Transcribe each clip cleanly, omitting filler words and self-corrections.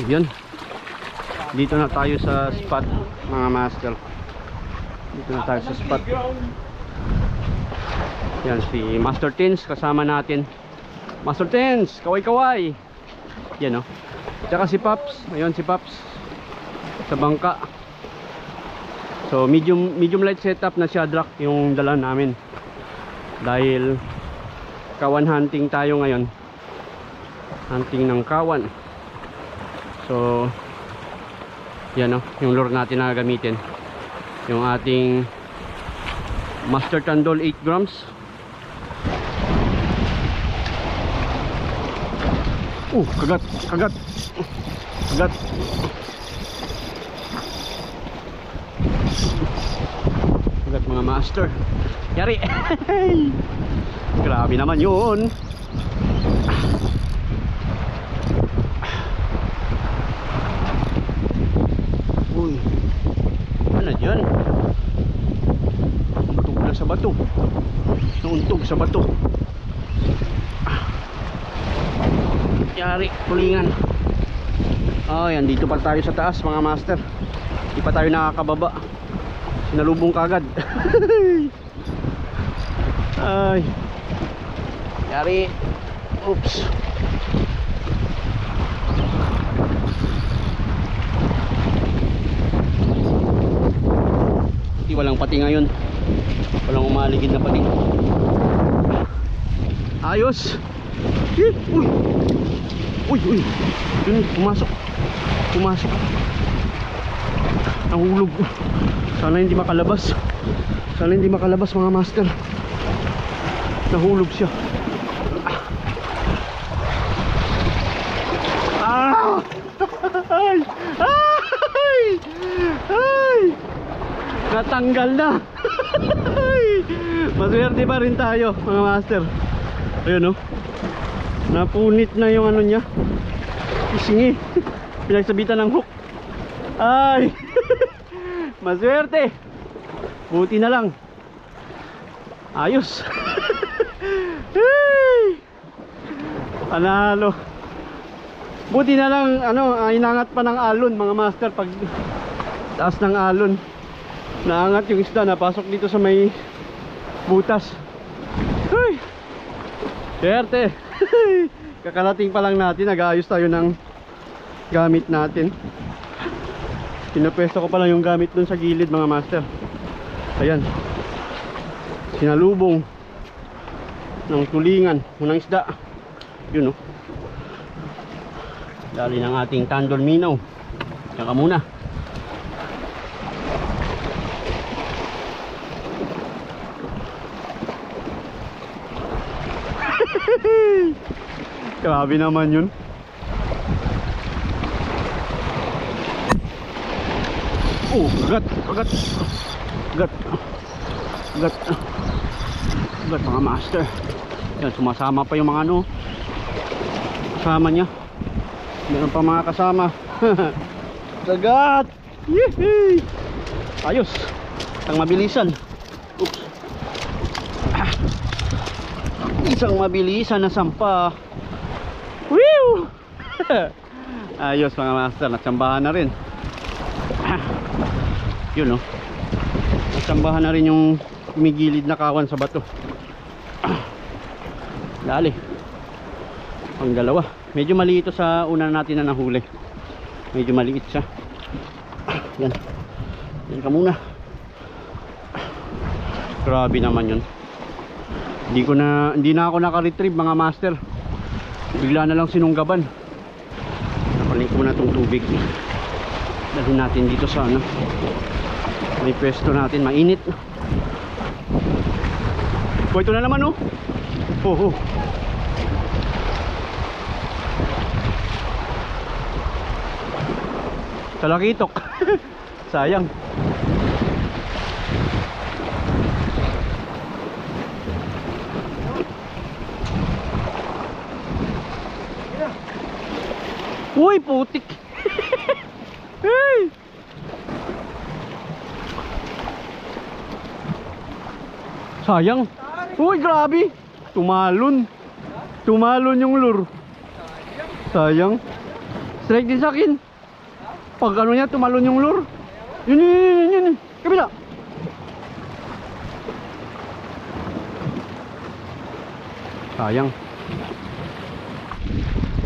Yun. Dito na tayo sa spot, mga master. Dito na tayo sa spot. Yan si Master Tins kasama natin. Master Tins, kaway-kaway. Yan, oh. Tsaka si Pops. Ayun si Pops sa bangka. So medium light setup na Shadrack yung dala namin. Dahil kawan hunting tayo ngayon. Hunting ng kawan. So yan, oh, yung lure natin na gamitin. Yung ating Master Tandol 8 grams. Kagat. Kagat mga master. Yari. Grabe naman yun. Uy, ano dyan? Untog na sa bato. Nauntog sa bato. Yari, tulingan. Yan, dito pa tayo sa taas, mga master. Di pa tayo nakakababa. Sinalubong kagad. Ay. Yari. Oops. Walang pati ngayon. Walang umaligid na pati. Ayos. Uy. Yun, pumasok. Nahulog. Sana hindi makalabas. Mga master. Nahulog siya. Ay! Natanggal na. Maswerte pa rin tayo, mga master. Ayun, oh. Napunit na yung ano niya. Isingi. Pinagsabitan ng hook. Ay. Maswerte. Buti na lang. Ayos. Panalo. Buti na lang inangat pa ng alon, mga master. Pag taas ng alon, naangat yung isda, napasok dito sa may butas. Hey! Swerte. Kakalating pa lang natin, nag-aayos tayo ng gamit natin. Pinapwesto ko pa lang yung gamit dun sa gilid, mga master. Ayan, sinalubong ng tulingan, unang isda. Yun, oh. Dali ng ating Tandol Minaw. Tsaka muna. Grabe naman yun. Kagat mga master. Yan, sumasama pa yung mga kasama niya. Meron pa mga kasama. Kagat. Yehey. Ayos. Isang mabilisan. Oops. Isang mabilisan na sampa. Woo! Ayos mga master, natsambahan na rin. Yun, oh. Natsambahan na rin yung kumigilid na kawan sa bato. Dali. Ang dalawa. Medyo maliit ito sa una natin na nahuli. Medyo maliit siya. Yan. Yan ka muna. Grabe naman yun. Hindi na ako naka-retrieve, mga master. Bigla na lang sinunggaban. Napaling ko na itong tubig. Dalhin natin dito sa may pwesto natin, mainit. Ito na naman, oh. Talakitok. Sayang. Uy, putik. Hey. Sayang. Uy, grabe. Tumalon yung lure. Sayang. Strike din sa akin. Pag ano niya, tumalon yung lure. Yun. Kabila. Sayang.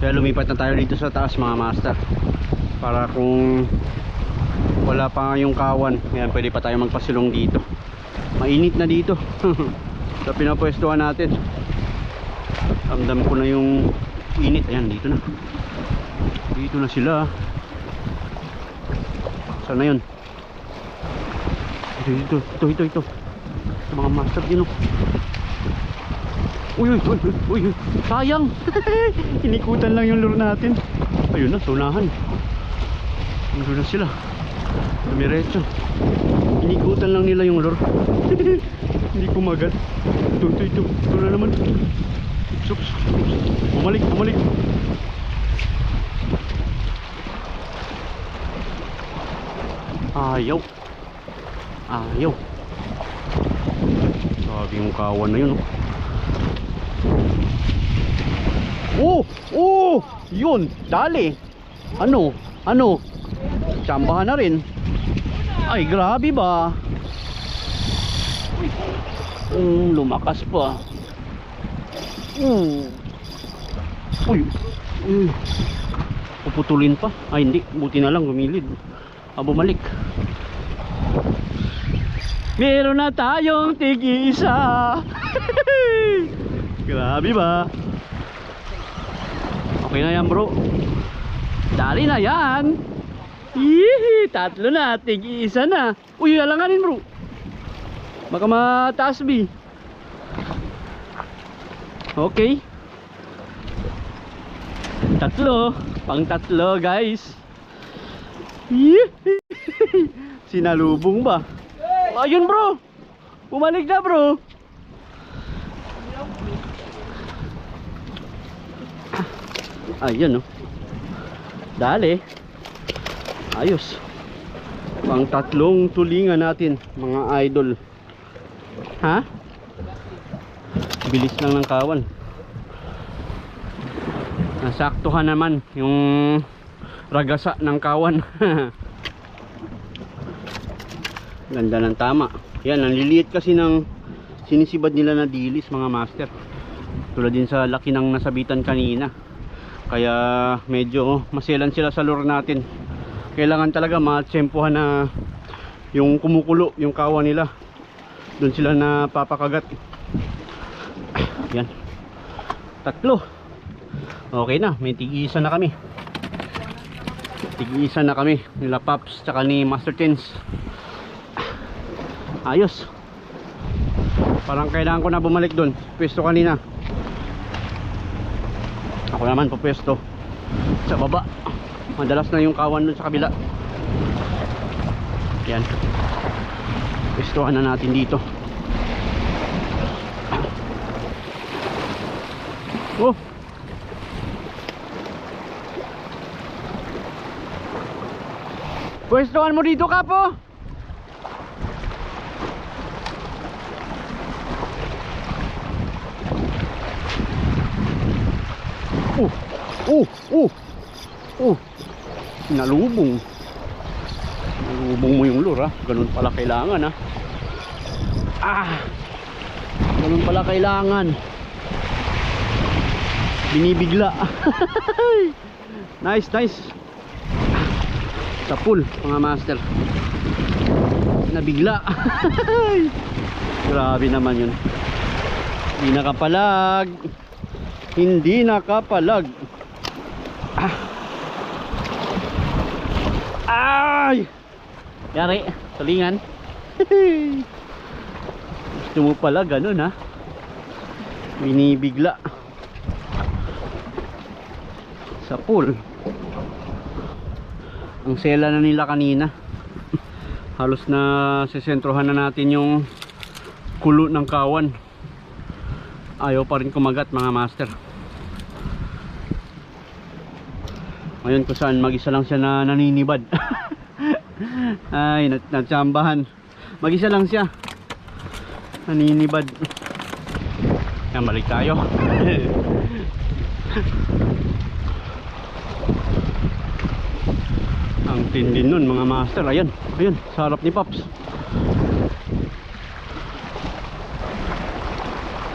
Kaya lumipat na tayo dito sa taas mga master. Para kung wala pa yung kawan, yan, pwede pa tayo magpasilong dito. Mainit na dito. Sa pinapwestuhan natin. Ramdam ko na yung init. Ayan, dito na. Dito na sila. Saan na yun? Ito. Sa mga master din. Uy, sayang. Inikutan lang yung lure natin. Ayun na, tunahan. Nandun na sila. Dumiretso. Inikutan lang nila yung lure. Hindi kumagat. Ito na naman. Sups. Bumalik. Ayaw. Sabi yung kawan na yun. Yun, dali. Ano? Tsambahan na rin. Ay, grabe ba? Lumakas pa. Uy. Puputulin pa. Ay, hindi. Buti na lang gumilid. Bumalik. Meron na tayong tig-isa. Grabe ba? Okay na yan, bro. Dali na yan. Tatlo na. Tig-isa na. Uy, alanganin, bro. Baka mataas, B. Okay. Tatlo. Pang tatlo, guys. Sinalubong ba? Ayun, bro. Bumalik na, bro. Ayun, no. Dali. Ayos. Pang tatlong tulingan natin, mga idol. Ha? Bilis lang ng kawan. Nasaktuhan naman yung ragasa ng kawan. Ganda ng tama. Yan, ang liliit kasi ng sinisibad nila na dilis, mga master. Tulad din sa laki ng nasabitan kanina. Kaya medyo maselan sila sa lure natin. Kailangan talaga matsempohan na yung kumukulo, yung kawan nila. Doon sila napapakagat. Yan. Tatlo. Okay na, may tig-isa na kami. Tig-isa na kami nila Pops tsaka ni Master Tins. Ayos. Parang kailangan ko na bumalik doon. Pwesto kanina. Ako naman pupwesto sa baba. Madalas na yung kawan doon sa kabila. Yan. Pwestuhan na natin dito. Oh. Pwestuhan mo dito, Kapo. Nalubong. Nalubong mo yung lure, ha. Ganun pala kailangan, ha. Ganun pala kailangan. Binibigla. Nice. Sa pool, mga master. Nabigla. Grabe naman yun. Hindi nakapalag. Ay! Yari, tulingan. Gusto mo pala ganun, ha. Binibigla. Sa pool. Ang sela na nila kanina. Halos na sisentrohan na natin yung kulo ng kawan. Ayaw pa rin kumagat, mga master. Ngayon kung saan mag-isa lang siya na naninibad. Ay, natsambahan. Mag-isa lang siya naninibad. Yan, balik tayo. Ang tindi nun mga master. Ayan, ayan, sa harap ni Pops.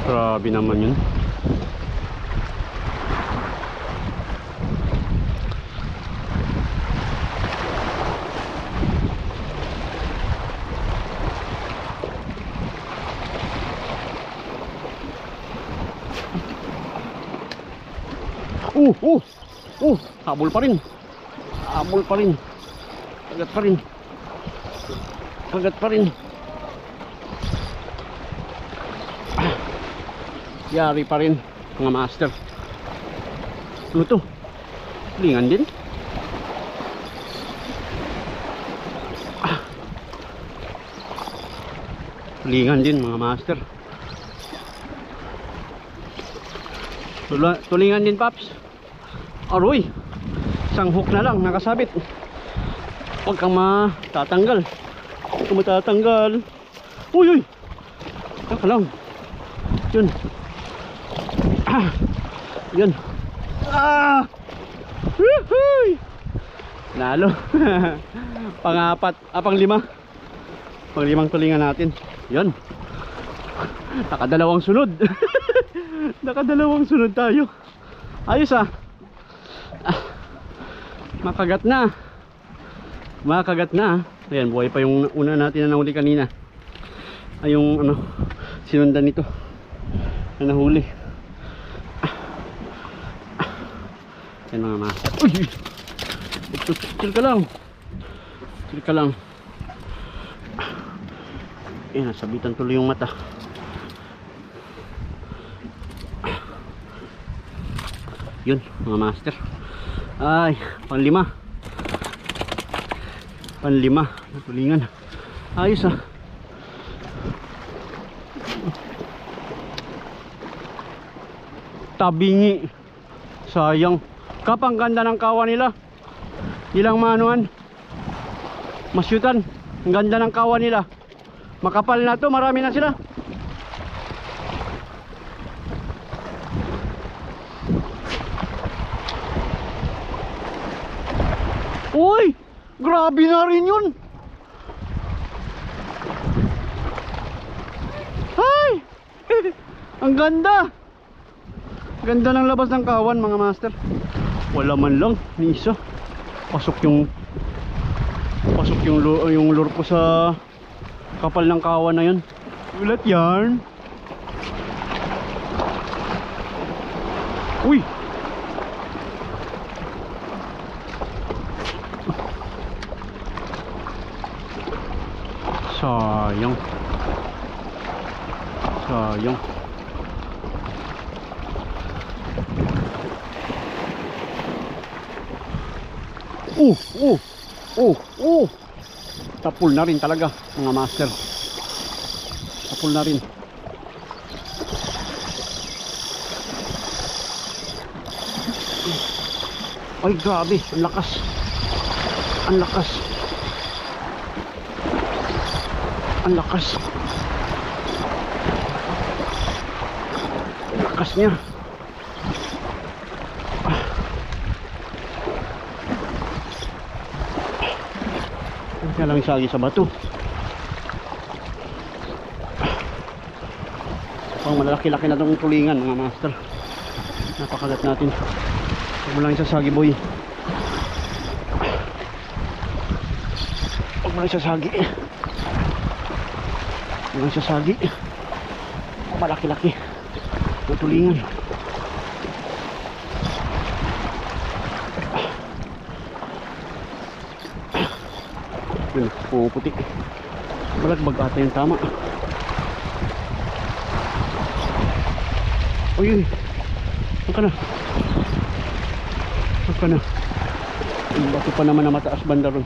Grabe naman yun. Habol pa rin. Habol pa rin. Kagat pa rin. Kagat pa rin. Yari pa rin mga master. Ano to? Lingan din. Lingan din mga master. Tulingan din Paps. Aroy, isang hook na lang nakasabit. Huwag kang matatanggal. Huwag kang matatanggal. Uy, uy. Taka lang. Yun. Yun. Woohoo! Nalo. Pang-apat, pang-lima. Pang-limang tulingan natin. Yun. Nakadalawang sunod. Nakadalawang sunod tayo. Ayos makagat na. Makagat na. Ayan, buhay pa yung una natin na nahuli kanina. Ay yung ano, sinundan nito na nahuli. Ayan mga master. Uy! Chill ka lang. Chill ka lang. Ayan, nasabitan tuloy yung mata. Yun mga master. Ay, pang-lima. Pang-lima na tulingan. Ayos tabingi. Sayang. Kapang ganda ng kawa nila. Ilang manuan. Masyutan. Ang ganda ng kawa nila. Makapal na to, marami na sila. Uy! Grabe na rin yun! Ay! Ang ganda! Ganda ng labas ng kawan mga master. Wala man lang ni isa. Pasok yung lure ko sa kapal ng kawan na yun. Ulat yan. Uy! Sayang. Sayang. Tapul na rin talaga mga master. Tapul na rin. Ay grabe, ang lakas. Ang lakas. Ang lakas. Ang lakas niya. Kaya lang isagi sa bato. Pang malalaki-laki na itong tulingan mga master. Napakagat natin. Huwag mo lang isasagi boy. Huwag mo lang isasagi. Huwag mo lang isasagi. Malaki-laki na tulingan. Yun, puputik. Malagbag ata yung tama. Uy, uy. Saan ka na? Saan ka na? Yung bato pa naman na mataas banda ron.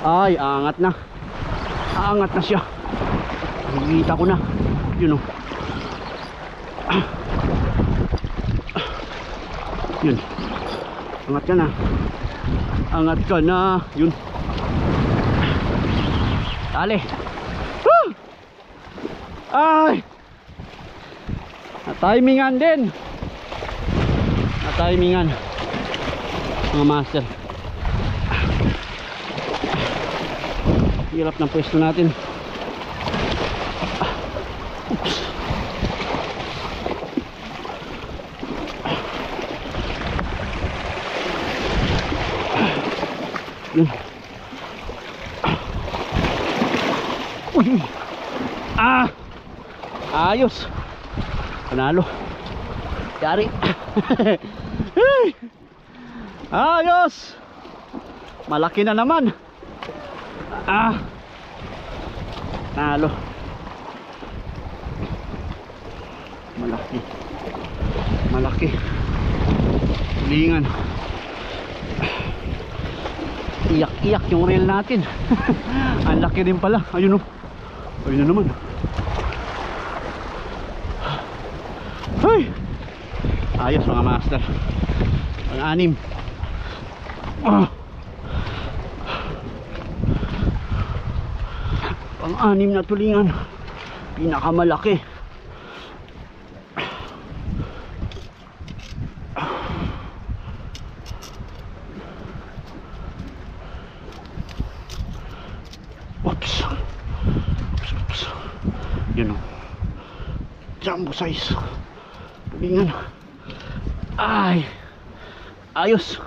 Ay, angat na. Angat na siya. Nakikita ko na. Yun o. Yun. Angat ka na. Angat ka na. Yun. Dali. Woo! Ay! Na-timingan din. timingan mga master. Hirap ng pwesto natin. Oops. Yun. Uy. Ayos. Panalo. Yari. Ayos. Malaki na naman. Panalo. Malaki. Malaki. Lingan. Iyak-iyak yung reel natin. Ang laki din pala. Ayun o. Ayun na naman. Ay! Ayos mga master. Pang-anim. Pang-anim na tulingan. Pinakamalaki. Oops. Oops. Yun o. Jumbo size. Tulingan. Ay. Ayos.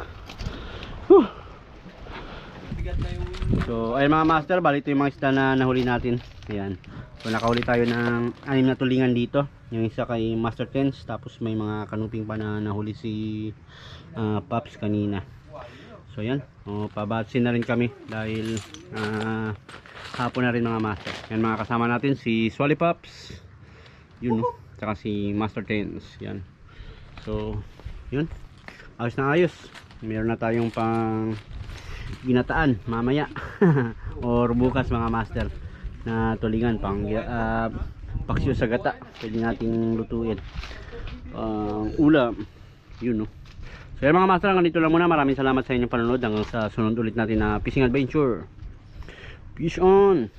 So ayun mga master, bali ito yung mga isda na nahuli natin. Ayan. So nakahuli tayo ng 6 na tulingan dito. Yung isa kay Master Tens. Tapos may mga kanuping pa na nahuli si Pops kanina. So yan, pabatsin na rin kami dahil hapon na rin mga master. Yan mga kasama natin, si Swally Pops, yun no, tsaka si Master Tens. Yan. So yun, ayos na ayos. Meron na tayong pang ginataan mamaya or bukas mga master na tulingan pang paksiw sa gata. Pwede nating lutuin ulam, yun no. So yan mga master, hanggang dito lang muna. Maraming salamat sa inyong panonood. Hanggang sa sunod ulit natin na fishing adventure. Peace on.